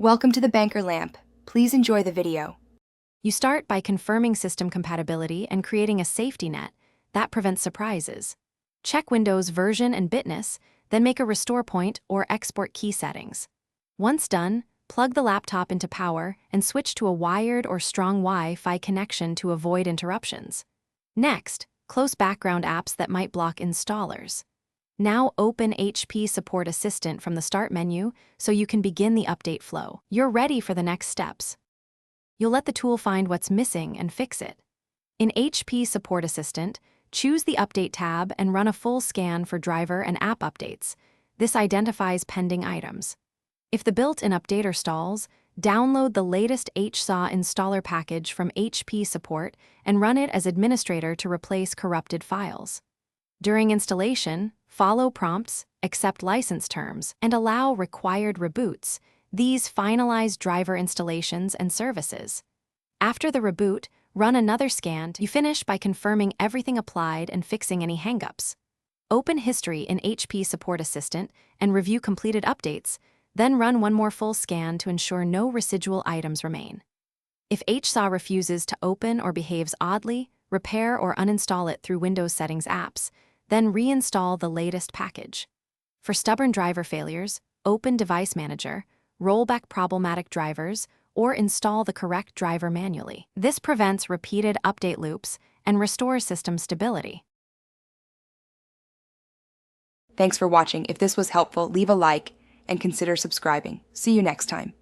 Welcome to the Banker Lamp. Please enjoy the video. You start by confirming system compatibility and creating a safety net that prevents surprises. Check Windows version and bitness, then make a restore point or export key settings. Once done, plug the laptop into power and switch to a wired or strong Wi-Fi connection to avoid interruptions. Next, close background apps that might block installers. Now open HP Support Assistant from the Start menu so you can begin the update flow. You're ready for the next steps. You'll let the tool find what's missing and fix it. In HP Support Assistant, choose the Update tab and run a full scan for driver and app updates. This identifies pending items. If the built-in updater stalls, download the latest HSAW installer package from HP Support and run it as administrator to replace corrupted files. During installation, follow prompts, accept license terms, and allow required reboots. These finalize driver installations and services. After the reboot, run another scan. You finish by confirming everything applied and fixing any hangups. Open history in HP Support Assistant and review completed updates, then run one more full scan to ensure no residual items remain. If HSAW refuses to open or behaves oddly, repair or uninstall it through Windows Settings apps, then reinstall the latest package. For stubborn driver failures, open Device Manager, roll back problematic drivers, or install the correct driver manually. This prevents repeated update loops and restores system stability. Thanks for watching. If this was helpful, leave a like and consider subscribing. See you next time.